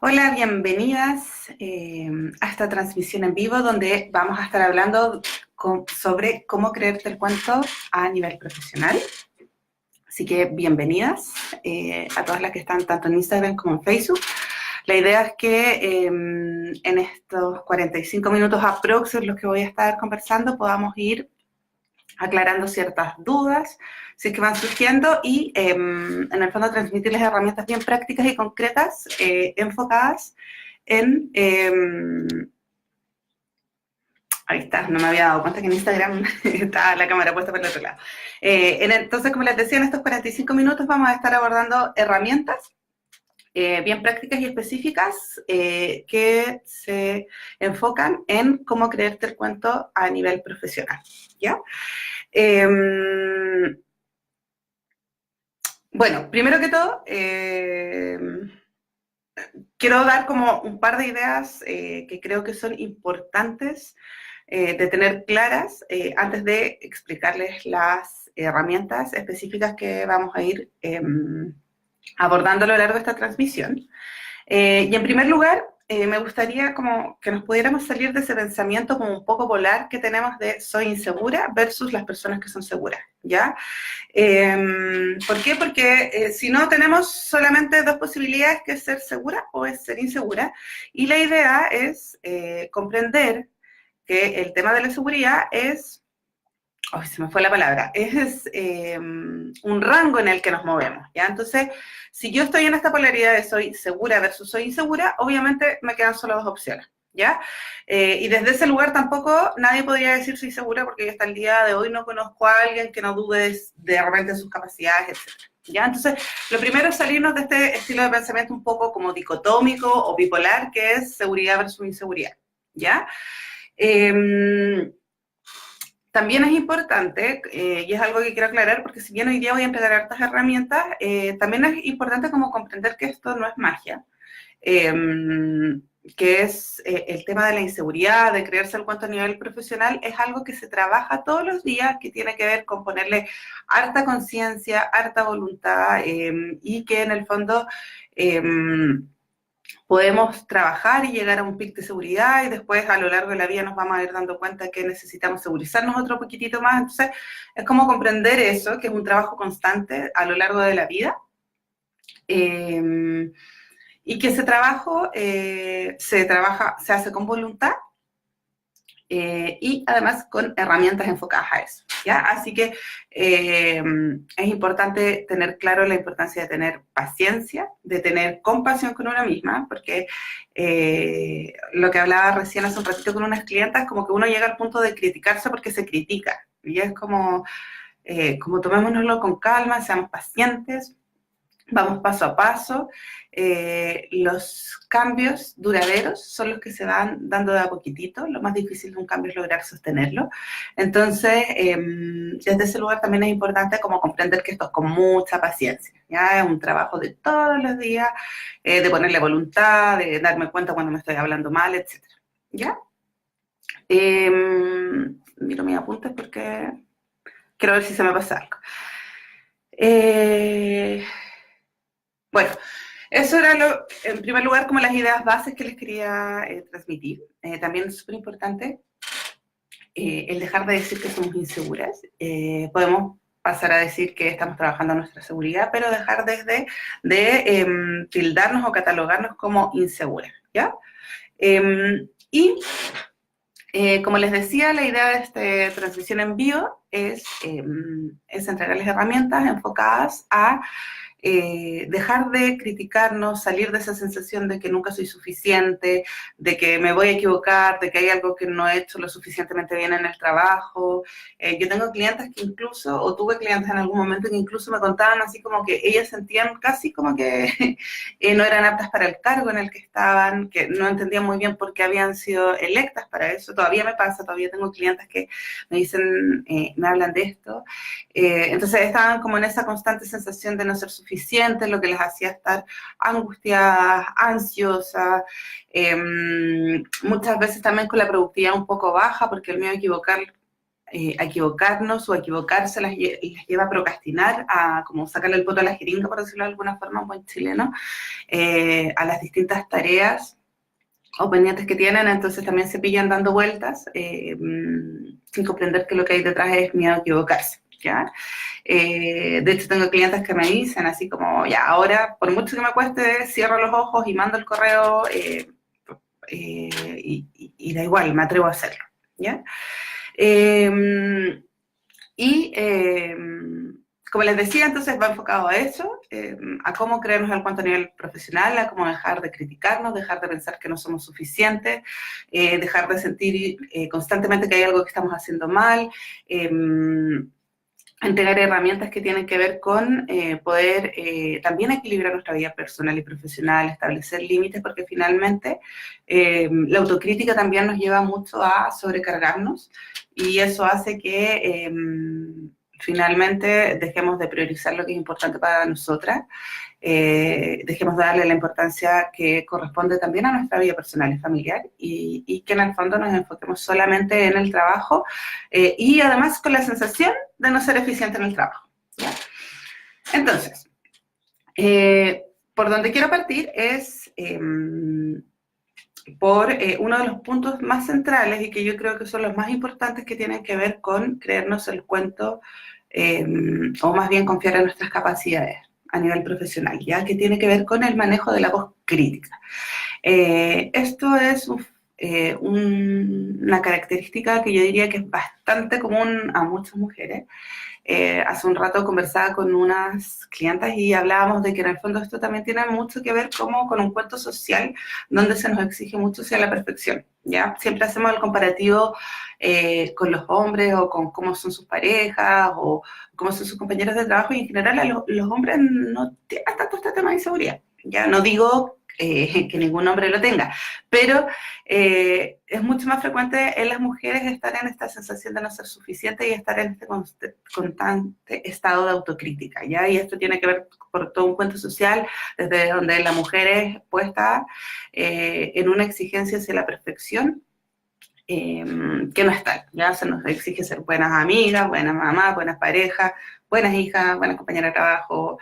Hola, bienvenidas a esta transmisión en vivo donde vamos a estar hablando sobre cómo creerte el cuento a nivel profesional. Así que bienvenidas a todas las que están tanto en Instagram como en Facebook. La idea es que en estos 45 minutos aprox en los que voy a estar conversando podamos ir aclarando ciertas dudas, si es que van surgiendo, y en el fondo transmitirles herramientas bien prácticas y concretas enfocadas en... ahí está, no me había dado cuenta que en Instagram está la cámara puesta por el otro lado. Entonces, como les decía, en estos 45 minutos vamos a estar abordando herramientas bien prácticas y específicas que se enfocan en cómo creerte el cuento a nivel profesional, ¿ya? Eh, bueno, primero que todo, quiero dar como un par de ideas que creo que son importantes de tener claras antes de explicarles las herramientas específicas que vamos a ir abordando a lo largo de esta transmisión. Y en primer lugar, me gustaría como que nos pudiéramos salir de ese pensamiento como un poco polar que tenemos de soy insegura versus las personas que son seguras, ¿ya? ¿Por qué? Porque si no tenemos solamente dos posibilidades, que es ser segura o es ser insegura, y la idea es comprender que el tema de la seguridad es, oh, se me fue la palabra, es un rango en el que nos movemos, ¿ya? Entonces, si yo estoy en esta polaridad de soy segura versus soy insegura, obviamente me quedan solo dos opciones, ¿ya? Y desde ese lugar tampoco nadie podría decir soy segura porque yo hasta el día de hoy no conozco a alguien que no dude de repente de sus capacidades, etc. ¿Ya? Entonces, lo primero es salirnos de este estilo de pensamiento un poco como dicotómico o bipolar, que es seguridad versus inseguridad, ¿ya? También es importante, y es algo que quiero aclarar, porque si bien hoy día voy a entregar hartas herramientas, también es importante como comprender que esto no es magia, eh, que es el tema de la inseguridad, de creerse el cuento a nivel profesional, es algo que se trabaja todos los días, que tiene que ver con ponerle harta conciencia, harta voluntad, y que en el fondo... Eh, podemos trabajar y llegar a un pic de seguridad y después a lo largo de la vida nos vamos a ir dando cuenta que necesitamos segurizarnos otro poquitito más. Entonces, es como comprender eso, que es un trabajo constante a lo largo de la vida. Eh, y que ese trabajo se hace con voluntad y además con herramientas enfocadas a eso, ¿ya? Así que es importante tener claro la importancia de tener paciencia, de tener compasión con una misma, porque lo que hablaba recién hace un ratito con unas clientas, como que uno llega al punto de criticarse porque se critica, y es como tomémonoslo con calma, seamos pacientes, vamos paso a paso. Los cambios duraderos son los que se van dando de a poquitito. Lo más difícil de un cambio es lograr sostenerlo. Entonces, desde ese lugar también es importante como comprender que esto es con mucha paciencia. ¿Ya? Es un trabajo de todos los días, de ponerle voluntad, de darme cuenta cuando me estoy hablando mal, etcétera. ¿Ya? Eh, miro mis apuntes porque quiero ver si se me pasa algo. Eh, bueno, eso era en primer lugar como las ideas bases que les quería transmitir. También es súper importante el dejar de decir que somos inseguras. Podemos pasar a decir que estamos trabajando en nuestra seguridad, pero dejar de tildarnos o catalogarnos como inseguras, ¿ya? Y como les decía, la idea de esta transmisión en vivo es entregarles herramientas enfocadas a dejar de criticarnos, salir de esa sensación de que nunca soy suficiente, de que me voy a equivocar, de que hay algo que no he hecho lo suficientemente bien en el trabajo. Yo tengo clientes que incluso, o tuve clientes en algún momento que incluso me contaban así como que ellas sentían casi como que no eran aptas para el cargo en el que estaban, que no entendían muy bien por qué habían sido electas para eso. Todavía me pasa, todavía tengo clientes que me dicen, me hablan de esto. Entonces estaban como en esa constante sensación de no ser suficiente, lo que les hacía estar angustiadas, ansiosas, muchas veces también con la productividad un poco baja, porque el miedo a equivocar a equivocarnos o a equivocarse las lleva a procrastinar, a como sacarle el poto a la jeringa, por decirlo de alguna forma, un buen chileno, a las distintas tareas o pendientes que tienen, entonces también se pillan dando vueltas sin comprender que lo que hay detrás es miedo a equivocarse, ¿ya? De hecho, tengo clientes que me dicen así como, ya, ahora, por mucho que me cueste, cierro los ojos y mando el correo y da igual, me atrevo a hacerlo, ¿ya? Y como les decía, entonces va enfocado a eso, a cómo creernos el cuento a nivel profesional, a cómo dejar de criticarnos, dejar de pensar que no somos suficientes, dejar de sentir constantemente que hay algo que estamos haciendo mal, entregar herramientas que tienen que ver con poder también equilibrar nuestra vida personal y profesional, establecer límites, porque finalmente la autocrítica también nos lleva mucho a sobrecargarnos y eso hace que finalmente dejemos de priorizar lo que es importante para nosotras, dejemos de darle la importancia que corresponde también a nuestra vida personal y familiar y que en el fondo nos enfoquemos solamente en el trabajo y además con la sensación de no ser eficiente en el trabajo, ¿ya? Entonces, por donde quiero partir es por uno de los puntos más centrales y que yo creo que son los más importantes que tienen que ver con creernos el cuento o más bien confiar en nuestras capacidades a nivel profesional, ya que tiene que ver con el manejo de la voz crítica. Esto es una característica que yo diría que es bastante común a muchas mujeres. Hace un rato conversaba con unas clientas y hablábamos de que en el fondo esto también tiene mucho que ver como con un cuento social donde se nos exige mucho hacia la perfección, ¿ya? Siempre hacemos el comparativo con los hombres o con cómo son sus parejas o cómo son sus compañeros de trabajo y en general los hombres no tienen tanto este tema de inseguridad, ¿ya? No digo que ningún hombre lo tenga, pero es mucho más frecuente en las mujeres estar en esta sensación de no ser suficiente y estar en este constante estado de autocrítica, ¿ya? Y esto tiene que ver por todo un cuento social, desde donde la mujer es puesta en una exigencia hacia la perfección, que no es tal, ya se nos exige ser buenas amigas, buenas mamás, buenas parejas, buenas hijas, buenas compañeras de trabajo,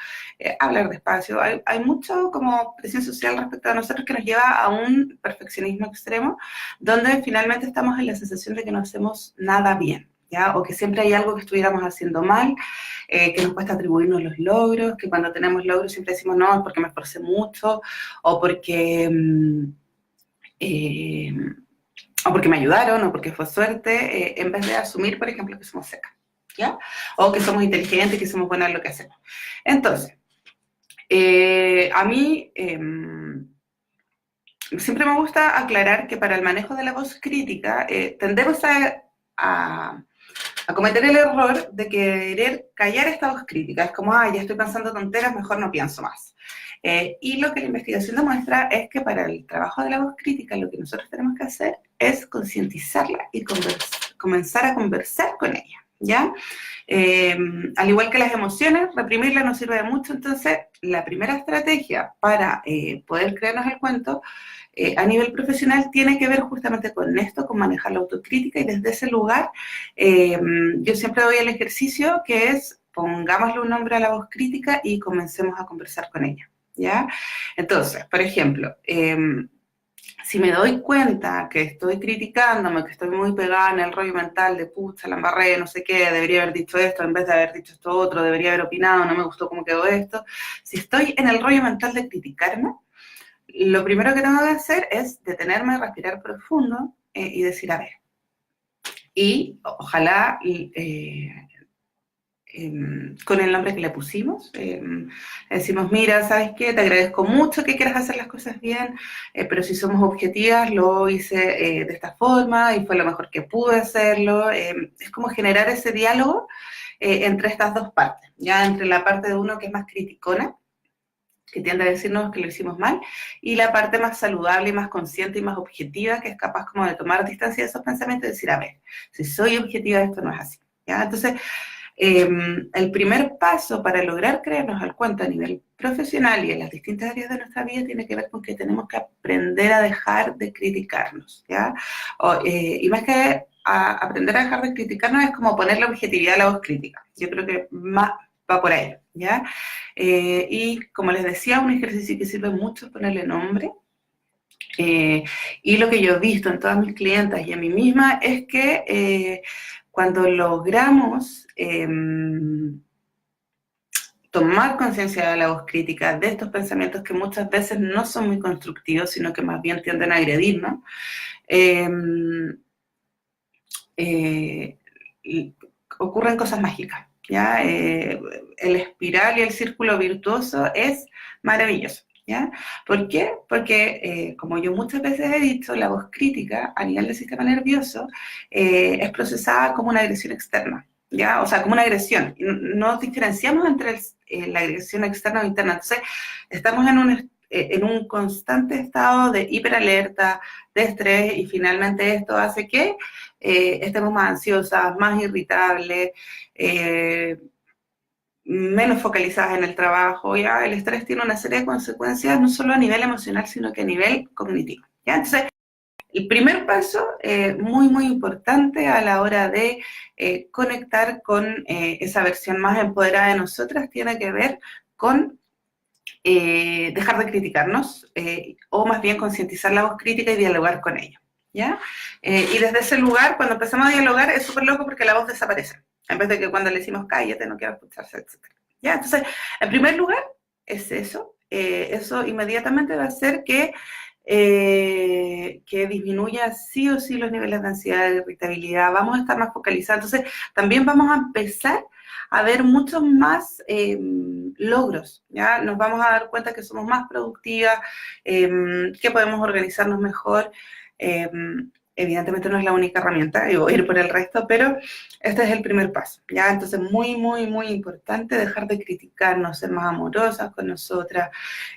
hablar despacio. Hay mucho como presión social respecto a nosotros que nos lleva a un perfeccionismo extremo, donde finalmente estamos en la sensación de que no hacemos nada bien, ¿ya? O que siempre hay algo que estuviéramos haciendo mal, que nos cuesta atribuirnos los logros, que cuando tenemos logros siempre decimos, no, es porque me esforcé mucho, o porque... o porque me ayudaron, o porque fue suerte, en vez de asumir, por ejemplo, que somos secas, ¿ya? O que somos inteligentes, que somos buenas en lo que hacemos. Entonces, a mí siempre me gusta aclarar que para el manejo de la voz crítica tendemos a cometer el error de querer callar esta voz crítica. Es como, ya estoy pensando tonteras, mejor no pienso más. Y lo que la investigación demuestra es que para el trabajo de la voz crítica lo que nosotros tenemos que hacer es concientizarla y comenzar a conversar con ella, ¿ya? Al igual que las emociones, reprimirlas no sirve de mucho, entonces la primera estrategia para poder creernos el cuento a nivel profesional tiene que ver justamente con esto, con manejar la autocrítica y desde ese lugar yo siempre doy el ejercicio que es pongámosle un nombre a la voz crítica y comencemos a conversar con ella, ¿ya? Entonces, por ejemplo, si me doy cuenta que estoy criticándome, que estoy muy pegada en el rollo mental de pucha, la embarré, no sé qué, debería haber dicho esto en vez de haber dicho esto otro, debería haber opinado, no me gustó cómo quedó esto, si estoy en el rollo mental de criticarme, lo primero que tengo que hacer es detenerme, respirar profundo y decir, a ver, y ojalá con el nombre que le pusimos, decimos, mira, ¿sabes qué? Te agradezco mucho que quieras hacer las cosas bien, pero si somos objetivas, lo hice de esta forma y fue lo mejor que pude hacerlo. Es como generar ese diálogo entre estas dos partes, ya entre la parte de uno que es más criticona, que tiende a decirnos que lo hicimos mal, y la parte más saludable y más consciente y más objetiva, que es capaz como de tomar distancia de esos pensamientos y decir, a ver, si soy objetiva, esto no es así, ¿ya? Entonces, el primer paso para lograr creernos el cuento a nivel profesional y en las distintas áreas de nuestra vida tiene que ver con que tenemos que aprender a dejar de criticarnos, ¿ya? Y más que aprender a dejar de criticarnos es como poner la objetividad a la voz crítica. Yo creo que más va por ahí, ¿ya? Y como les decía, un ejercicio que sirve mucho es ponerle nombre. Y lo que yo he visto en todas mis clientas y en mí misma es que cuando logramos tomar conciencia de la voz crítica, de estos pensamientos que muchas veces no son muy constructivos, sino que más bien tienden a agredirnos, ocurren cosas mágicas, ¿ya? El espiral y el círculo virtuoso es maravilloso, ¿ya? ¿Por qué? Porque, como yo muchas veces he dicho, la voz crítica a nivel del sistema nervioso es procesada como una agresión externa, ¿ya? O sea, como una agresión. No diferenciamos entre la agresión externa o interna. Entonces, estamos en un constante estado de hiperalerta, de estrés, y finalmente esto hace que estemos más ansiosas, más irritables, menos focalizadas en el trabajo. Ya el estrés tiene una serie de consecuencias no solo a nivel emocional, sino que a nivel cognitivo, ¿ya? Entonces, el primer paso, muy, muy importante a la hora de conectar con esa versión más empoderada de nosotras, tiene que ver con dejar de criticarnos, o más bien concientizar la voz crítica y dialogar con ella, ¿ya? Y desde ese lugar, cuando empezamos a dialogar, es súper loco porque la voz desaparece, en vez de que cuando le decimos cállate, no quiero escucharse, etc. ¿Ya? Entonces, en primer lugar, es eso. Eso inmediatamente va a hacer que disminuya sí o sí los niveles de ansiedad, de irritabilidad, vamos a estar más focalizados. Entonces, también vamos a empezar a ver muchos más logros, ¿ya? Nos vamos a dar cuenta que somos más productivas, que podemos organizarnos mejor. Evidentemente no es la única herramienta, y voy a ir por el resto, pero este es el primer paso, ¿ya? Entonces, muy, muy, muy importante dejar de criticarnos, ser más amorosas con nosotras.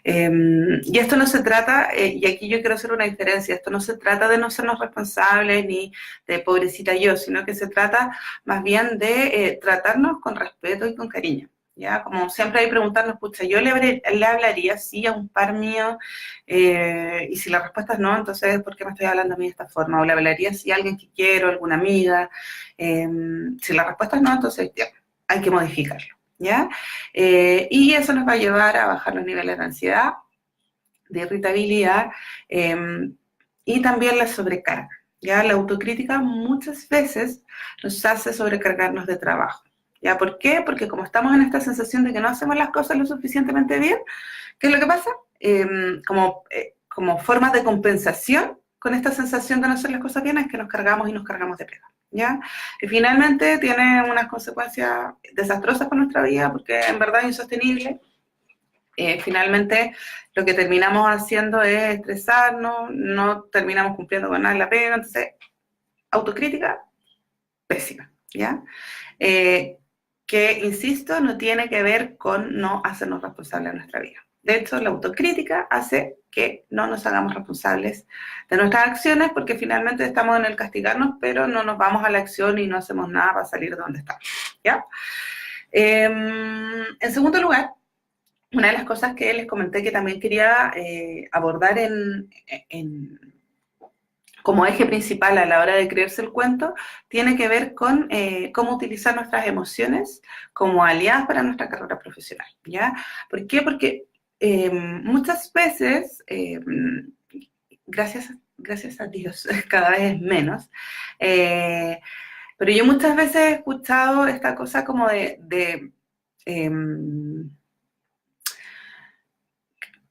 Y esto no se trata, y aquí yo quiero hacer una diferencia, esto no se trata de no sernos responsables ni de pobrecita yo, sino que se trata más bien de tratarnos con respeto y con cariño, ¿ya? Como siempre hay preguntarnos, pucha, yo le hablaría sí a un par mío, y si la respuesta es no, entonces ¿por qué me estoy hablando a mí de esta forma? O le hablaría sí a alguien que quiero, alguna amiga. Si la respuesta es no, entonces ya, hay que modificarlo, ¿ya? Y eso nos va a llevar a bajar los niveles de ansiedad, de irritabilidad, y también la sobrecarga, ¿ya? La autocrítica muchas veces nos hace sobrecargarnos de trabajo, ¿ya? ¿Por qué? Porque como estamos en esta sensación de que no hacemos las cosas lo suficientemente bien, ¿qué es lo que pasa? Como formas de compensación con esta sensación de no hacer las cosas bien, es que nos cargamos y nos cargamos de pega, ¿ya? Y finalmente tiene unas consecuencias desastrosas para nuestra vida, porque en verdad es insostenible. Finalmente lo que terminamos haciendo es estresarnos, no terminamos cumpliendo con nada en la pega, entonces autocrítica pésima, ¿ya? Que, insisto, no tiene que ver con no hacernos responsables de nuestra vida. De hecho, la autocrítica hace que no nos hagamos responsables de nuestras acciones, porque finalmente estamos en el castigarnos, pero no nos vamos a la acción y no hacemos nada para salir de donde estamos, ¿ya? En segundo lugar, una de las cosas que les comenté que también quería abordar como eje principal a la hora de creerse el cuento, tiene que ver con cómo utilizar nuestras emociones como aliadas para nuestra carrera profesional, ¿ya? ¿Por qué? Porque muchas veces, gracias a Dios, cada vez es menos, pero yo muchas veces he escuchado esta cosa como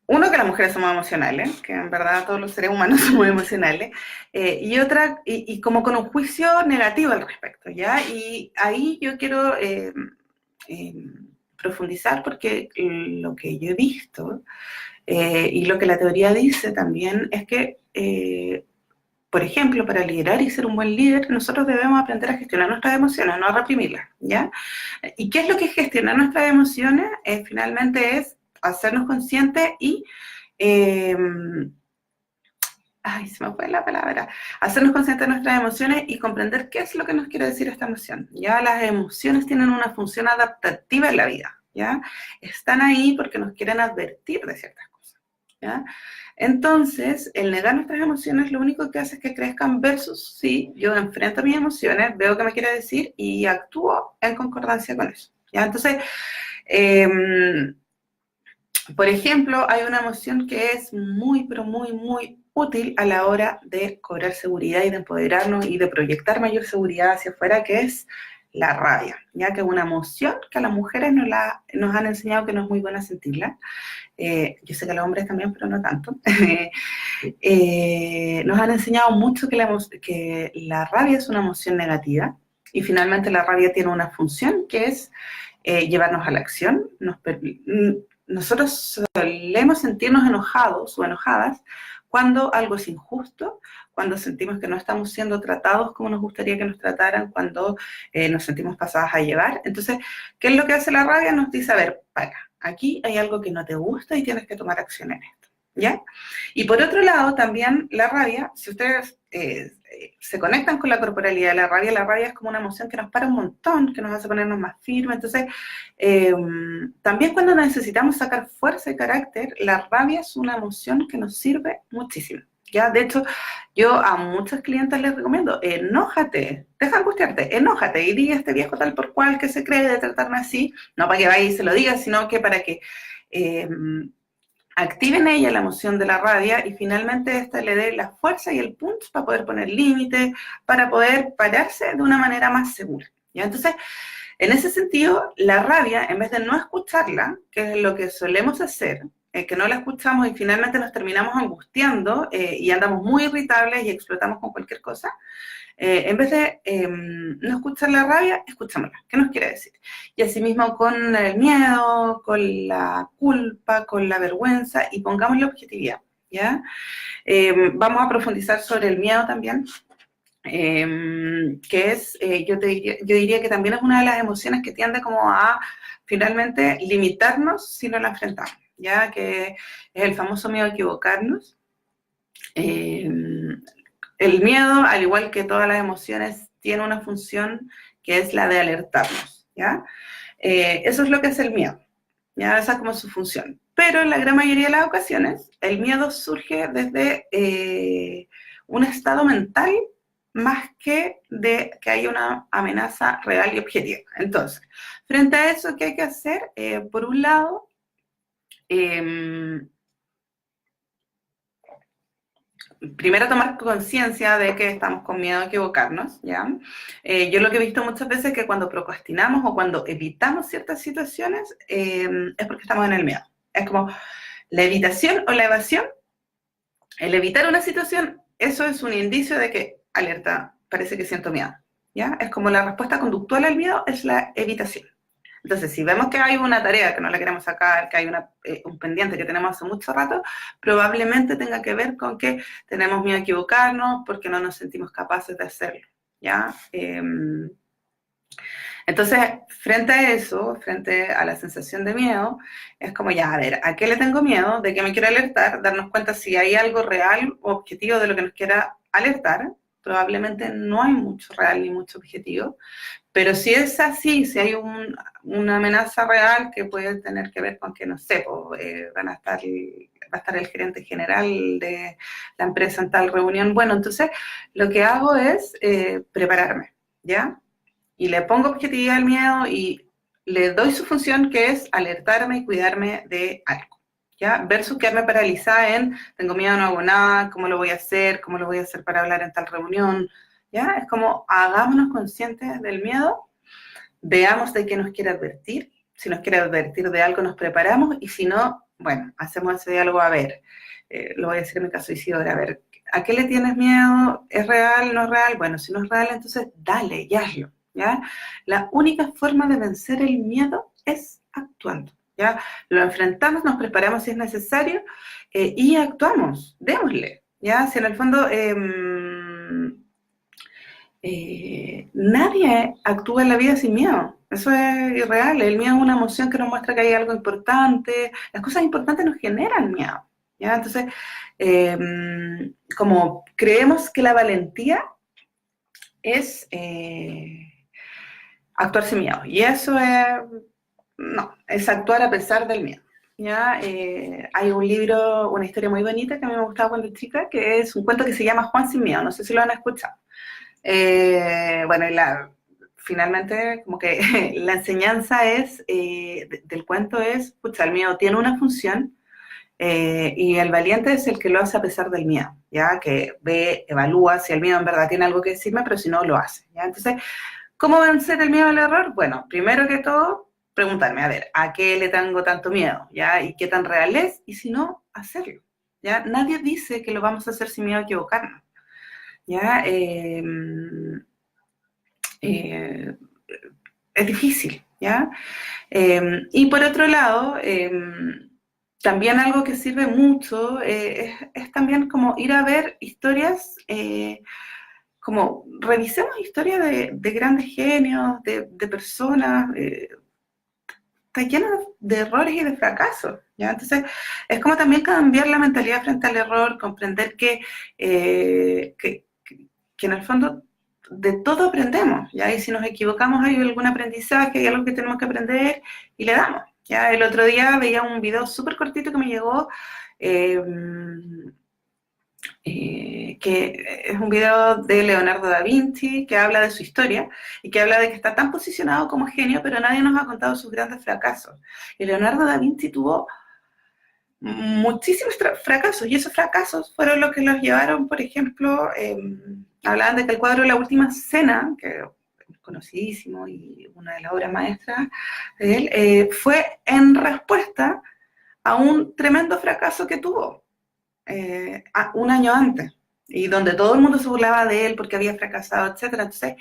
uno, que las mujeres somos emocionales, que en verdad todos los seres humanos somos emocionales, y otra, y como con un juicio negativo al respecto, ¿ya? Y ahí yo quiero profundizar, porque lo que yo he visto, y lo que la teoría dice también, es que, por ejemplo, para liderar y ser un buen líder, nosotros debemos aprender a gestionar nuestras emociones, no a reprimirlas, ¿ya? ¿Y qué es lo que es gestionar nuestras emociones? Finalmente es hacernos conscientes y, ay, se me fue la palabra, hacernos conscientes de nuestras emociones y comprender qué es lo que nos quiere decir esta emoción, ¿ya? Las emociones tienen una función adaptativa en la vida, ¿ya? Están ahí porque nos quieren advertir de ciertas cosas. ¿ya? Entonces, el negar nuestras emociones lo único que hace es que crezcan versus sí, yo enfrento mis emociones, veo qué me quiere decir y actúo en concordancia con eso, ¿ya? Entonces, por ejemplo, hay una emoción que es muy, pero muy, muy útil a la hora de cobrar seguridad y de empoderarnos y de proyectar mayor seguridad hacia afuera, que es la rabia, ya que es una emoción que a las mujeres nos han enseñado que no es muy buena sentirla. Yo sé que a los hombres también, pero no tanto. Nos han enseñado mucho que la rabia es una emoción negativa y finalmente la rabia tiene una función que es llevarnos a la acción. Nosotros solemos sentirnos enojados o enojadas cuando algo es injusto, cuando sentimos que no estamos siendo tratados como nos gustaría que nos trataran, cuando nos sentimos pasadas a llevar. Entonces, ¿qué es lo que hace la rabia? Nos dice, a ver, para, aquí hay algo que no te gusta y tienes que tomar acción en esto, ¿ya? Y por otro lado, también la rabia, si ustedes se conectan con la corporalidad de la rabia es como una emoción que nos para un montón, que nos hace ponernos más firmes. Entonces, también cuando necesitamos sacar fuerza y carácter, la rabia es una emoción que nos sirve muchísimo. ¿Ya? De hecho, yo a muchos clientes les recomiendo, enójate, deja angustiarte, enójate y diga este viejo tal por cual que se cree de tratarme así, no para que vaya y se lo diga, sino que para que activen ella la emoción de la rabia y finalmente esta le dé la fuerza y el punch para poder poner límites, para poder pararse de una manera más segura. ¿Ya? Entonces, en ese sentido, la rabia, en vez de no escucharla, que es lo que solemos hacer, que no la escuchamos y finalmente nos terminamos angustiando y andamos muy irritables y explotamos con cualquier cosa, en vez de no escuchar la rabia, escuchémosla. ¿Qué nos quiere decir? Y asimismo con el miedo, con la culpa, con la vergüenza y pongamos la objetividad, ¿ya? Vamos a profundizar sobre el miedo también, que es, yo diría que también es una de las emociones que tiende como a finalmente limitarnos si no la enfrentamos, ¿ya? Que es el famoso miedo a equivocarnos. El miedo, al igual que todas las emociones, tiene una función que es la de alertarnos, ¿ya? Eso es lo que es el miedo, ¿ya? Esa es como su función. Pero en la gran mayoría de las ocasiones, el miedo surge desde un estado mental más que de que haya una amenaza real y objetiva. Entonces, frente a eso, ¿qué hay que hacer? Por un lado, primero tomar conciencia de que estamos con miedo a equivocarnos, ¿ya? Yo lo que he visto muchas veces es que cuando procrastinamos o cuando evitamos ciertas situaciones es porque estamos en el miedo. Es como la evitación o la evasión. El evitar una situación, eso es un indicio de que, alerta, parece que siento miedo, ¿ya? Es como la respuesta conductual al miedo es la evitación. Entonces, si vemos que hay una tarea que no la queremos sacar, que hay un pendiente que tenemos hace mucho rato, probablemente tenga que ver con que tenemos miedo a equivocarnos porque no nos sentimos capaces de hacerlo, ¿ya? Entonces, frente a eso, frente a la sensación de miedo, es como ya, a ver, ¿a qué le tengo miedo? ¿De qué me quiero alertar? Darnos cuenta si hay algo real o objetivo de lo que nos quiera alertar. Probablemente no hay mucho real ni mucho objetivo, pero si es así, si hay una amenaza real que puede tener que ver con que, no sé, va a estar el gerente general de la empresa en tal reunión, bueno, entonces lo que hago es prepararme, ¿ya? Y le pongo objetividad al miedo y le doy su función que es alertarme y cuidarme de algo, ¿ya? Versus quedarme paralizada en, tengo miedo, no hago nada, ¿cómo lo voy a hacer? ¿Cómo lo voy a hacer para hablar en tal reunión? ¿Ya? Es como hagámonos conscientes del miedo, veamos de qué nos quiere advertir, si nos quiere advertir de algo nos preparamos y si no, bueno, hacemos ese diálogo a ver, lo voy a decir en mi caso Isidora, a ver, ¿a qué le tienes miedo? ¿Es real? ¿No es real? Bueno, si no es real, entonces dale, y hazlo, ¿ya? La única forma de vencer el miedo es actuando, ¿ya? Lo enfrentamos, nos preparamos si es necesario y actuamos, démosle, ¿ya? Si en el fondo nadie actúa en la vida sin miedo. Eso es irreal. El miedo es una emoción que nos muestra que hay algo importante. Las cosas importantes nos generan miedo, ¿ya? Entonces, como creemos que la valentía es actuar sin miedo. Y eso es, no, es actuar a pesar del miedo. ¿ya? Hay un libro, una historia muy bonita que a mí me gustaba cuando chica, que es un cuento que se llama Juan sin miedo, no sé si lo han escuchado. Bueno, finalmente, como que la enseñanza es, del cuento es, pucha, el miedo tiene una función, y el valiente es el que lo hace a pesar del miedo, ¿ya? Que ve, evalúa si el miedo en verdad tiene algo que decirme, pero si no, lo hace, ¿ya? Entonces, ¿cómo vencer el miedo al error? Bueno, primero que todo, preguntarme, a ver, ¿a qué le tengo tanto miedo? ¿Ya? ¿Y qué tan real es? Y si no, hacerlo, ¿ya? Nadie dice que lo vamos a hacer sin miedo a equivocarnos, ¿ya? Eh, es difícil, ¿ya? Y por otro lado, también algo que sirve mucho, es también como ir a ver historias, como revisemos historias de grandes genios, de personas, está lleno de errores y de fracasos, ¿ya? Entonces, es como también cambiar la mentalidad frente al error, comprender que en el fondo de todo aprendemos, ¿ya? Y si nos equivocamos hay algún aprendizaje, hay algo que tenemos que aprender y le damos, ¿ya? El otro día veía un video súper cortito que me llegó, eh, que es un video de Leonardo da Vinci, que habla de su historia y que habla de que está tan posicionado como genio, pero nadie nos ha contado sus grandes fracasos. Y Leonardo da Vinci tuvo muchísimos fracasos, y esos fracasos fueron los que los llevaron, por ejemplo, hablaban de que el cuadro La Última Cena, que es conocidísimo y una de las obras maestras de él, fue en respuesta a un tremendo fracaso que tuvo un año antes, y donde todo el mundo se burlaba de él porque había fracasado, etcétera. Entonces,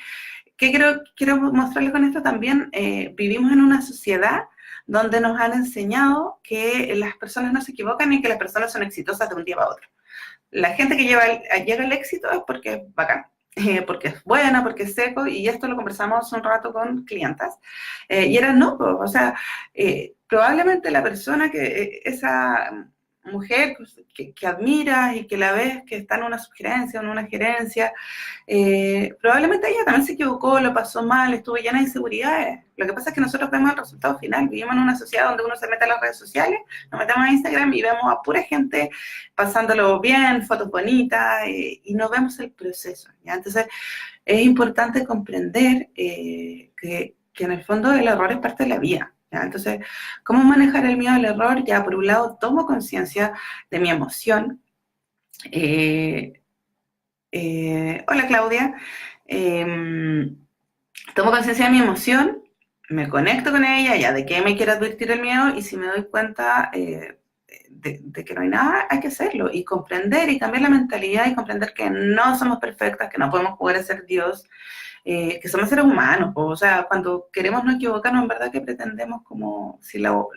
¿qué quiero mostrarles con esto también? Vivimos en una sociedad donde nos han enseñado que las personas no se equivocan y que las personas son exitosas de un día para otro. La gente que llega al éxito es porque es bacán, porque es buena, porque es seco, y esto lo conversamos un rato con clientas, y era no, o sea, probablemente la persona esa mujer que admiras y que la ves que está en una sugerencia o en una gerencia, probablemente ella también se equivocó, lo pasó mal, estuvo llena de inseguridades. Lo que pasa es que nosotros vemos el resultado final, vivimos en una sociedad donde uno se mete a las redes sociales, nos metemos a Instagram y vemos a pura gente pasándolo bien, fotos bonitas, y no vemos el proceso, ¿ya? Entonces, es importante comprender que en el fondo el error es parte de la vida, ¿ya? Entonces, ¿cómo manejar el miedo al error? Ya, por un lado, tomo conciencia de mi emoción. Hola, Claudia. Tomo conciencia de mi emoción, me conecto con ella, ya de qué me quiere advertir el miedo, y si me doy cuenta de que no hay nada, hay que hacerlo y comprender y cambiar la mentalidad y comprender que no somos perfectas, que no podemos jugar a ser Dios, que somos seres humanos. O sea, cuando queremos no equivocarnos, en verdad que pretendemos como si lo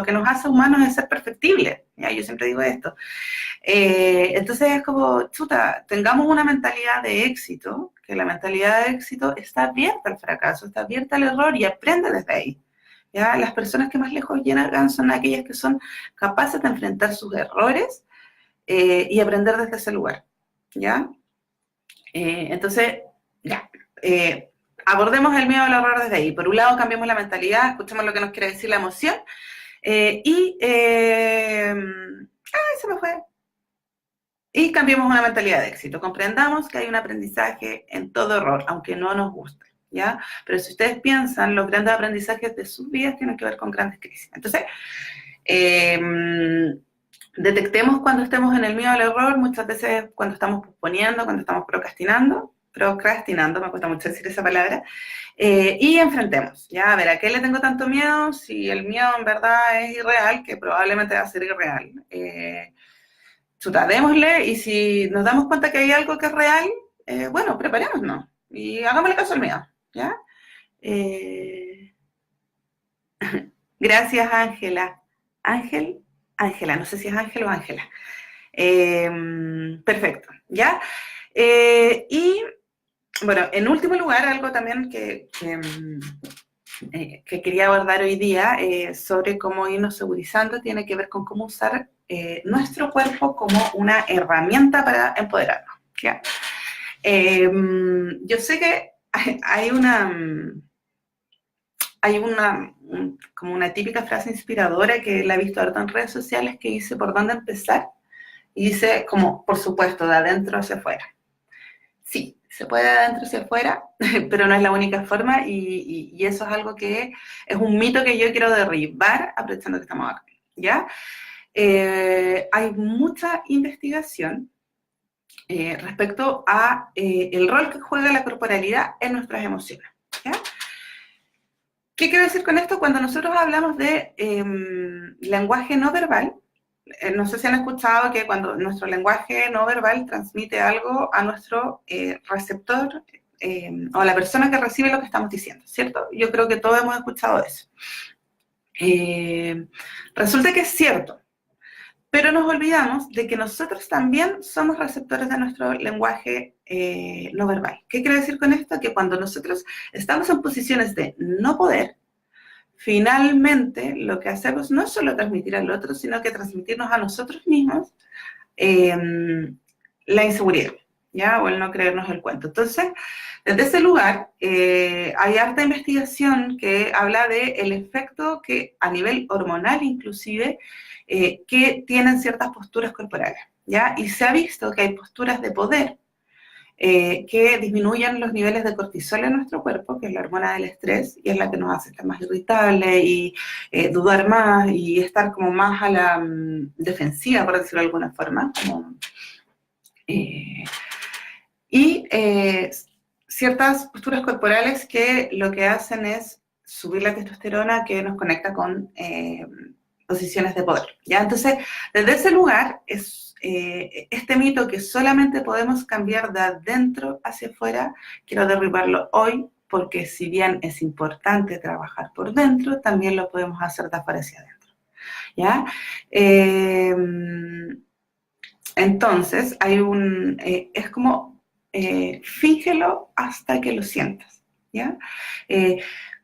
que nos hace humanos es ser perfectibles, ¿ya? Yo siempre digo esto. Entonces es como, chuta, tengamos una mentalidad de éxito, que la mentalidad de éxito está abierta al fracaso, está abierta al error y aprende desde ahí. ¿Ya? Las personas que más lejos llegan son aquellas que son capaces de enfrentar sus errores, y aprender desde ese lugar. ¿Ya? Entonces, ya. Abordemos el miedo al error desde ahí. Por un lado, cambiemos la mentalidad, escuchemos lo que nos quiere decir la emoción, se me fue. Y cambiemos una mentalidad de éxito. Comprendamos que hay un aprendizaje en todo error, aunque no nos guste, ¿ya? Pero si ustedes piensan, los grandes aprendizajes de sus vidas tienen que ver con grandes crisis. Entonces, detectemos cuando estemos en el miedo al error, muchas veces cuando estamos posponiendo, cuando estamos procrastinando, me cuesta mucho decir esa palabra, y enfrentemos, ¿ya? A ver, ¿a qué le tengo tanto miedo? Si el miedo en verdad es irreal, que probablemente va a ser irreal, chuta, démosle, y si nos damos cuenta que hay algo que es real, bueno, preparémonos y hagámosle caso al miedo, ¿ya? Gracias, Ángela. Ángela, no sé si es Ángel o Ángela. Perfecto, ¿ya? Y, bueno, en último lugar, algo también que quería abordar hoy día, sobre cómo irnos segurizando, tiene que ver con cómo usar nuestro cuerpo como una herramienta para empoderarnos, ¿ya? Yo sé que hay hay como una típica frase inspiradora que la he visto harto en redes sociales que dice por dónde empezar, y dice como, por supuesto, de adentro hacia afuera. Sí, se puede de adentro hacia afuera, pero no es la única forma, y eso es algo que es un mito que yo quiero derribar aprovechando que estamos acá, ¿ya? Hay mucha investigación respecto a el rol que juega la corporalidad en nuestras emociones, ¿ya? ¿Qué quiero decir con esto? Cuando nosotros hablamos de lenguaje no verbal, no sé si han escuchado que cuando nuestro lenguaje no verbal transmite algo a nuestro receptor o a la persona que recibe lo que estamos diciendo, ¿cierto? Yo creo que todos hemos escuchado eso. Resulta que es cierto, pero nos olvidamos de que nosotros también somos receptores de nuestro lenguaje no verbal. ¿Qué quiere decir con esto? Que cuando nosotros estamos en posiciones de no poder, finalmente lo que hacemos no es solo transmitir al otro, sino que transmitirnos a nosotros mismos la inseguridad, ¿ya? O el no creernos el cuento. Entonces, desde ese lugar, hay harta investigación que habla del efecto que a nivel hormonal inclusive, que tienen ciertas posturas corporales, ¿ya? Y se ha visto que hay posturas de poder que disminuyen los niveles de cortisol en nuestro cuerpo, que es la hormona del estrés, y es la que nos hace estar más irritables y dudar más y estar como más a la defensiva, por decirlo de alguna forma. Ciertas posturas corporales que lo que hacen es subir la testosterona, que nos conecta con posiciones de poder, ¿ya? Entonces, desde ese lugar, este mito que solamente podemos cambiar de adentro hacia afuera, quiero derribarlo hoy, porque si bien es importante trabajar por dentro, también lo podemos hacer de afuera hacia adentro, ¿ya? Entonces, es como, fíngelo hasta que lo sientas, ¿ya?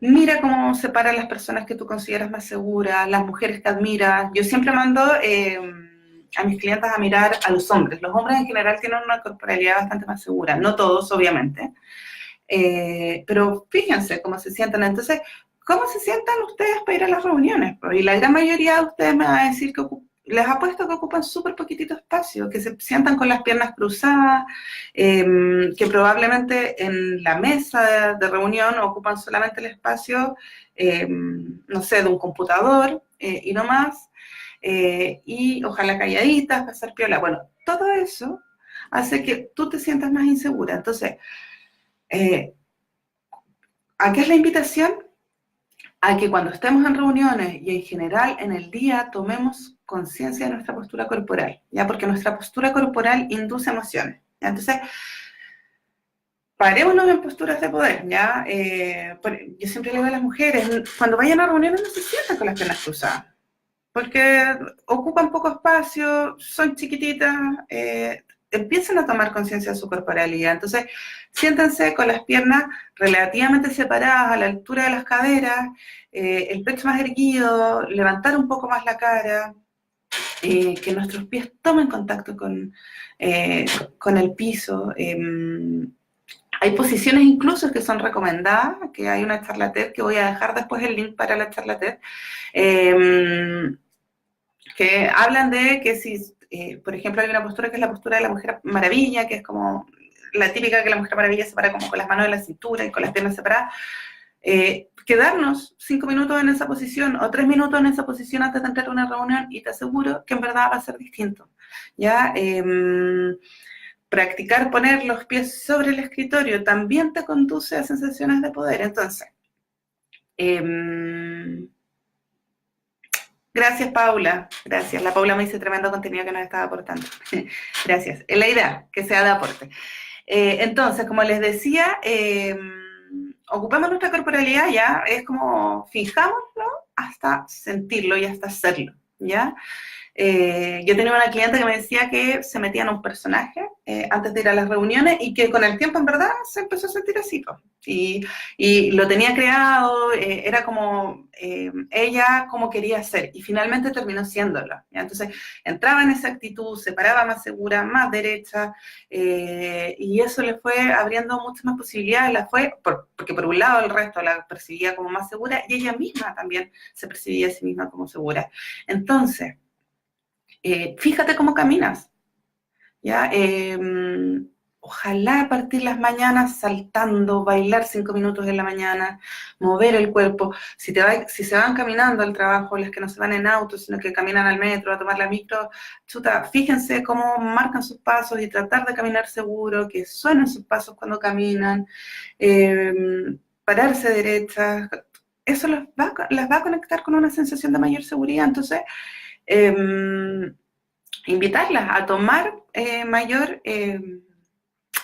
Mira cómo se paran las personas que tú consideras más seguras, las mujeres que admiras. Yo siempre mando a mis clientes a mirar a los hombres. Los hombres en general tienen una corporalidad bastante más segura, no todos, obviamente, pero fíjense cómo se sientan. Entonces, ¿cómo se sientan ustedes para ir a las reuniones? Y la gran mayoría de ustedes me va a decir que les apuesto que ocupan súper poquitito espacio, que se sientan con las piernas cruzadas, que probablemente en la mesa de reunión ocupan solamente el espacio, no sé, de un computador y no más, y ojalá calladitas, pasar piola. Bueno, todo eso hace que tú te sientas más insegura. Entonces, ¿a qué es la invitación? A que cuando estemos en reuniones y en general en el día tomemos conciencia de nuestra postura corporal, ¿ya? Porque nuestra postura corporal induce emociones, ¿ya? Entonces, parémonos en posturas de poder, ¿ya? Yo siempre le digo a las mujeres, cuando vayan a reuniones no se sientan con las piernas cruzadas, porque ocupan poco espacio, son chiquititas, empiezan a tomar conciencia de su corporalidad. Entonces, siéntense con las piernas relativamente separadas a la altura de las caderas, el pecho más erguido, levantar un poco más la cara, que nuestros pies tomen contacto con el piso. Hay posiciones incluso que son recomendadas, que hay una charla TED, que voy a dejar después el link para la charla TED, que hablan de que si, por ejemplo, hay una postura que es la postura de la Mujer Maravilla, que es como la típica que la Mujer Maravilla se para como con las manos en la cintura y con las piernas separadas. Quedarnos 5 minutos en esa posición o 3 minutos en esa posición antes de entrar a una reunión y te aseguro que en verdad va a ser distinto, ¿ya? Practicar poner los pies sobre el escritorio también te conduce a sensaciones de poder. Entonces, gracias, Paula. Gracias. La Paula me dice tremendo contenido que nos estaba aportando. Gracias. Es la idea, que sea de aporte. Entonces, como les decía, ocupamos nuestra corporalidad, ya, es como fijámoslo hasta sentirlo y hasta hacerlo, ¿ya? Yo tenía una cliente que me decía que se metía en un personaje antes de ir a las reuniones, y que con el tiempo en verdad se empezó a sentir así, po. Y lo tenía creado, era como ella como quería ser, y finalmente terminó siéndolo, ¿ya? Entonces entraba en esa actitud, se paraba más segura, más derecha, y eso le fue abriendo muchas más posibilidades, porque por un lado el resto la percibía como más segura, y ella misma también se percibía a sí misma como segura. Entonces, fíjate cómo caminas, ¿ya? Ojalá partir las mañanas saltando, bailar 5 minutos en la mañana, mover el cuerpo. Si se van caminando al trabajo, las que no se van en auto, sino que caminan al metro, a tomar la micro, chuta, fíjense cómo marcan sus pasos y tratar de caminar seguro, que suenen sus pasos cuando caminan, pararse derecha. Eso las va a conectar con una sensación de mayor seguridad. Entonces, invitarlas a tomar mayor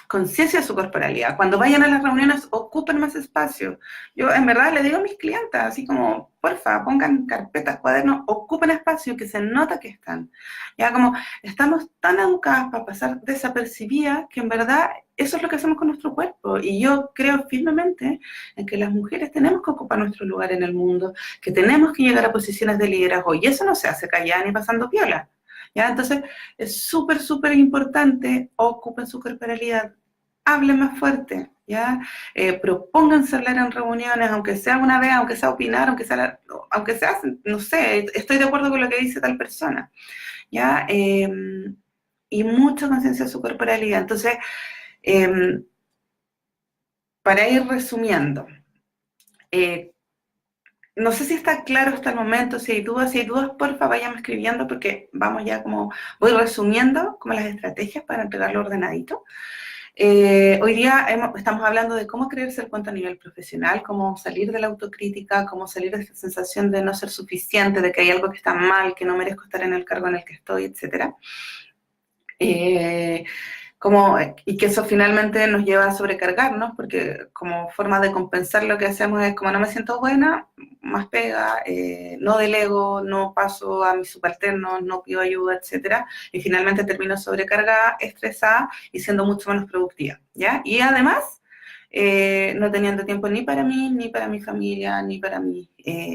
conciencia de su corporalidad. Cuando vayan a las reuniones, ocupen más espacio. Yo en verdad le digo a mis clientas, así como, porfa, pongan carpetas, cuadernos, ocupen espacio, que se nota que están. Ya como estamos tan educadas para pasar desapercibidas, que en verdad eso es lo que hacemos con nuestro cuerpo. Y yo creo firmemente en que las mujeres tenemos que ocupar nuestro lugar en el mundo, que tenemos que llegar a posiciones de liderazgo, y eso no se hace callada ni pasando piola. ¿Ya? Entonces, es súper, súper importante, ocupen su corporalidad, hablen más fuerte, ¿ya? Propónganse hablar en reuniones, aunque sea una vez, aunque sea opinar, aunque sea, no sé, estoy de acuerdo con lo que dice tal persona, ¿ya? Y mucha conciencia de su corporalidad. Entonces, para ir resumiendo, no sé si está claro hasta el momento. Si hay dudas, porfa, vayan escribiendo, porque vamos ya como, voy resumiendo como las estrategias para entregarlo ordenadito. Hoy día estamos hablando de cómo creerse el cuento a nivel profesional, cómo salir de la autocrítica, cómo salir de esta sensación de no ser suficiente, de que hay algo que está mal, que no merezco estar en el cargo en el que estoy, etc. Y que eso finalmente nos lleva a sobrecargarnos, porque como forma de compensar lo que hacemos es, como no me siento buena, más pega, no delego, no paso a mis subalternos, no pido ayuda, etcétera, y finalmente termino sobrecargada, estresada y siendo mucho menos productiva, ¿ya? Y además, no teniendo tiempo ni para mí, ni para mi familia, ni para mis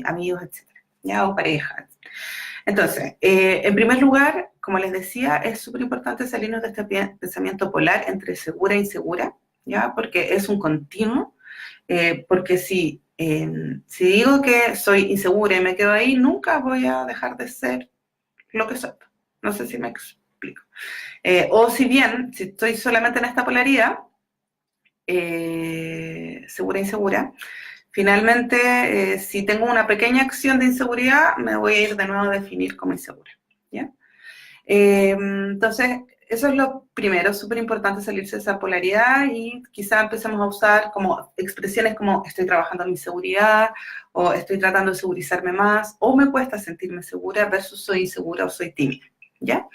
amigos, etcétera, ¿ya? O pareja. Entonces, en primer lugar, como les decía, es súper importante salirnos de este pensamiento polar entre segura e insegura, ¿ya? Porque es un continuo, porque si digo que soy insegura y me quedo ahí, nunca voy a dejar de ser lo que soy. No sé si me explico. O si estoy solamente en esta polaridad, segura e insegura, finalmente, si tengo una pequeña acción de inseguridad, me voy a ir de nuevo a definir como insegura, ¿ya? Entonces, eso es lo primero, súper importante salirse de esa polaridad, y quizá empecemos a usar como expresiones como estoy trabajando en mi seguridad, o estoy tratando de segurizarme más, o me cuesta sentirme segura versus soy insegura o soy tímida, ¿ya?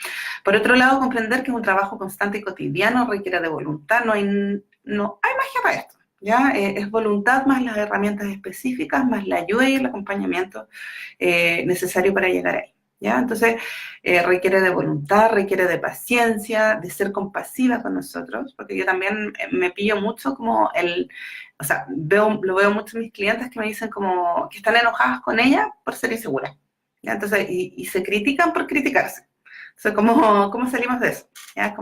Por otro lado, comprender que un trabajo constante y cotidiano requiere de voluntad, no hay magia para esto. ¿Ya? Es voluntad más las herramientas específicas, más la ayuda y el acompañamiento necesario para llegar ahí, ¿ya? Entonces, requiere de voluntad, requiere de paciencia, de ser compasiva con nosotros, porque yo también me pillo mucho como o sea, lo veo mucho en mis clientes que me dicen como que están enojadas con ella por ser insegura, ¿ya? Entonces, y se critican por criticarse. Entonces, ¿cómo salimos de eso? ¿Ya?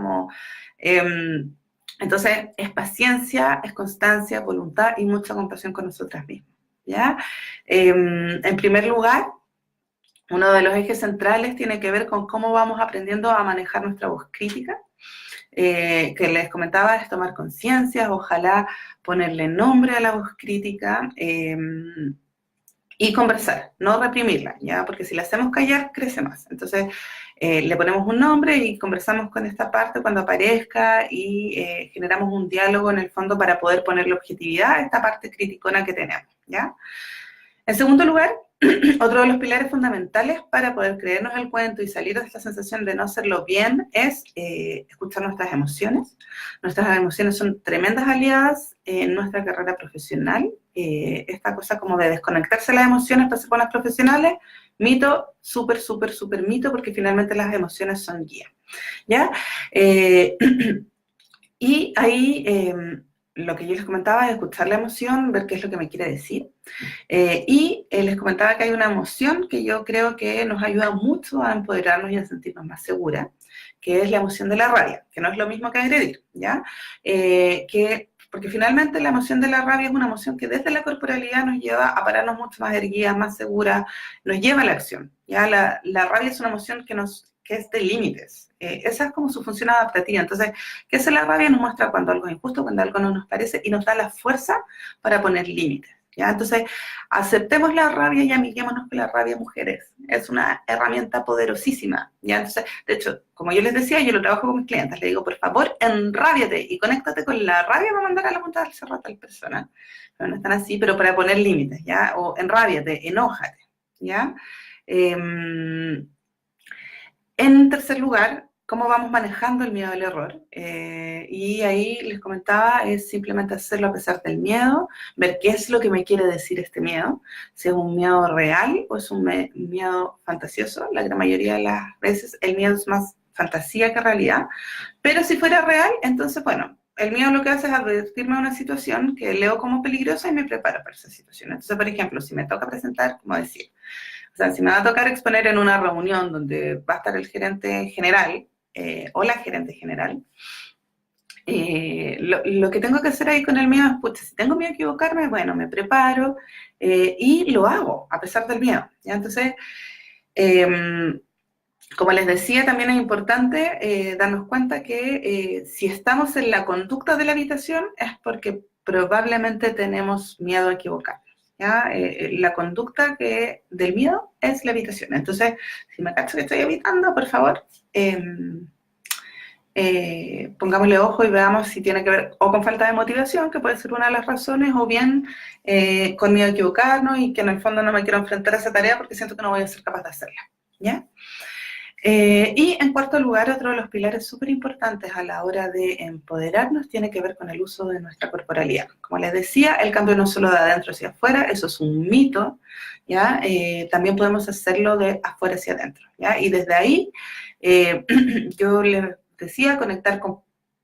Entonces, es paciencia, es constancia, voluntad y mucha compasión con nosotras mismas, ¿ya? En primer lugar, uno de los ejes centrales tiene que ver con cómo vamos aprendiendo a manejar nuestra voz crítica, que les comentaba, es tomar conciencia, ojalá ponerle nombre a la voz crítica, y conversar, no reprimirla, ¿ya? Porque si la hacemos callar, crece más. Entonces, le ponemos un nombre y conversamos con esta parte cuando aparezca, y generamos un diálogo en el fondo para poder ponerle objetividad a esta parte criticona que tenemos, ¿ya? En segundo lugar, otro de los pilares fundamentales para poder creernos el cuento y salir de esta sensación de no hacerlo bien es escuchar nuestras emociones. Nuestras emociones son tremendas aliadas en nuestra carrera profesional. Esta cosa como de desconectarse de las emociones para ser buenas profesionales, mito, súper, súper, súper mito, porque finalmente las emociones son guía, ¿ya? Y ahí lo que yo les comentaba es escuchar la emoción, ver qué es lo que me quiere decir. Les comentaba que hay una emoción que yo creo que nos ayuda mucho a empoderarnos y a sentirnos más seguras, que es la emoción de la rabia, que no es lo mismo que agredir, ¿ya? Porque finalmente la emoción de la rabia es una emoción que desde la corporalidad nos lleva a pararnos mucho más erguidas, más seguras, nos lleva a la acción, ¿ya? La rabia es una emoción que es de límites. Esa es como su función adaptativa. Entonces, ¿qué es la rabia? Nos muestra cuando algo es injusto, cuando algo no nos parece y nos da la fuerza para poner límites. ¿Ya? Entonces, aceptemos la rabia y amiguémonos con la rabia, mujeres. Es una herramienta poderosísima. ¿Ya? Entonces, de hecho, como yo les decía, yo lo trabajo con mis clientes. Le digo, por favor, enrábiate y conéctate con la rabia para mandar a la punta del cerro a tal persona. Pero no están así, pero para poner límites, ¿ya? O enrábiate, enójate, ¿ya? En tercer lugar, cómo vamos manejando el miedo al error. Y ahí les comentaba, es simplemente hacerlo a pesar del miedo, ver qué es lo que me quiere decir este miedo, si es un miedo real o es un miedo fantasioso. La gran mayoría de las veces el miedo es más fantasía que realidad, pero si fuera real, entonces, bueno, el miedo lo que hace es advertirme de una situación que leo como peligrosa y me prepara para esa situación. Entonces, por ejemplo, si me toca presentar, como decir, o sea, si me va a tocar exponer en una reunión donde va a estar el gerente general o la gerente general, lo que tengo que hacer ahí con el miedo es, pucha, si tengo miedo a equivocarme, bueno, me preparo y lo hago, a pesar del miedo, ¿ya? Entonces, como les decía, también es importante darnos cuenta que si estamos en la conducta de la habitación es porque probablemente tenemos miedo a equivocarnos. ¿Ya? La conducta del miedo es la habitación. Entonces, si me cacho que estoy evitando, por favor, pongámosle ojo y veamos si tiene que ver o con falta de motivación, que puede ser una de las razones, o bien con miedo a equivocarnos y que en el fondo no me quiero enfrentar a esa tarea porque siento que no voy a ser capaz de hacerla. ¿Ya? Y en cuarto lugar, otro de los pilares súper importantes a la hora de empoderarnos tiene que ver con el uso de nuestra corporalidad. Como les decía, el cambio no es solo de adentro hacia afuera, eso es un mito, ¿ya? También podemos hacerlo de afuera hacia adentro, ¿ya? Y desde ahí, yo les decía, conectar con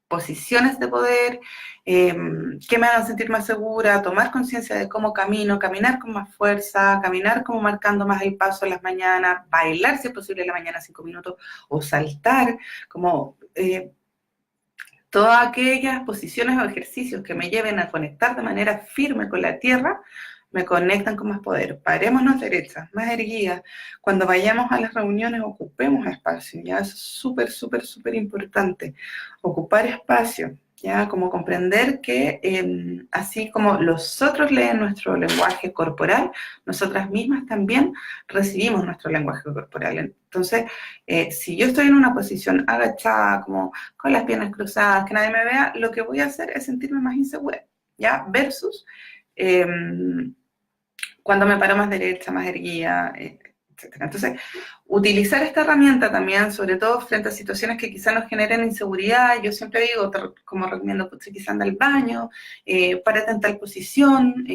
posiciones de poder, que me hagan sentir más segura, tomar conciencia de cómo camino, caminar con más fuerza, caminar como marcando más el paso en las mañanas, bailar si es posible en la mañana 5 minutos, o saltar, como todas aquellas posiciones o ejercicios que me lleven a conectar de manera firme con la tierra, me conectan con más poder. Parémonos derechas, más erguidas. Cuando vayamos a las reuniones, ocupemos espacio, ¿ya? Eso es súper, súper, súper importante. Ocupar espacio, ¿ya? Como comprender que así como los otros leen nuestro lenguaje corporal, nosotras mismas también recibimos nuestro lenguaje corporal. Entonces, si yo estoy en una posición agachada, como con las piernas cruzadas, que nadie me vea, lo que voy a hacer es sentirme más insegura, ¿ya? Versus cuando me paro más derecha, más erguida, etc. Entonces, utilizar esta herramienta también, sobre todo frente a situaciones que quizás nos generen inseguridad, yo siempre digo, como recomiendo, pues, quizás anda al baño, párate en tal posición,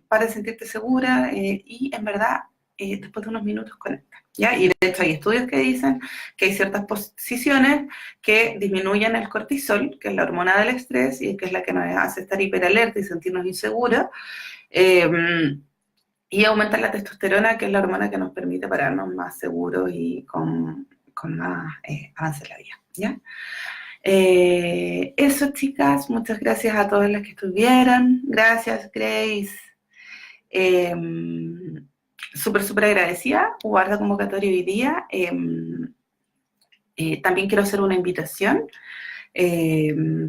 para sentirte segura y en verdad, después de unos minutos conecta. ¿Ya? Y de hecho hay estudios que dicen que hay ciertas posiciones que disminuyen el cortisol, que es la hormona del estrés y que es la que nos hace estar hiperalerta y sentirnos inseguras, y aumentar la testosterona, que es la hormona que nos permite pararnos más seguros y con más avance en la vida, ¿ya? Eso, chicas, muchas gracias a todas las que estuvieron. Gracias, Grace. Súper, súper agradecida. Hubo harta convocatoria hoy día. También quiero hacer una invitación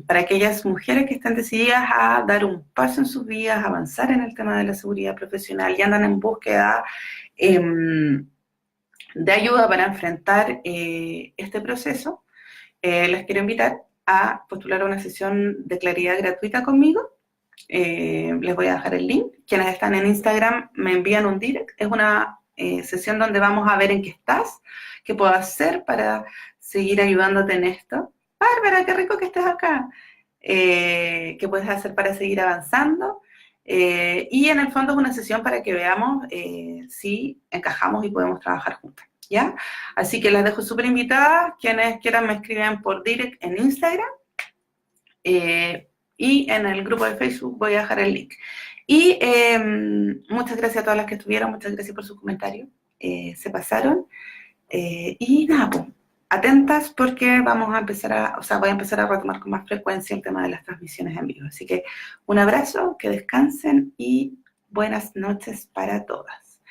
para aquellas mujeres que están decididas a dar un paso en sus vidas, avanzar en el tema de la seguridad profesional y andan en búsqueda de ayuda para enfrentar este proceso. Les quiero invitar a postular a una sesión de claridad gratuita conmigo. Les voy a dejar el link. Quienes están en Instagram me envían un direct. Es una sesión donde vamos a ver en qué estás, qué puedo hacer para seguir ayudándote en esto. Bárbara, qué rico que estés acá. ¿Qué puedes hacer para seguir avanzando? Y en el fondo es una sesión para que veamos si encajamos y podemos trabajar juntas, ¿ya? Así que las dejo súper invitadas. Quienes quieran me escriben por direct en Instagram Y en el grupo de Facebook voy a dejar el link. Y muchas gracias a todas las que estuvieron, muchas gracias por sus comentarios, se pasaron. Y nada, pues, atentas porque vamos a empezar voy a empezar a retomar con más frecuencia el tema de las transmisiones en vivo. Así que un abrazo, que descansen y buenas noches para todas.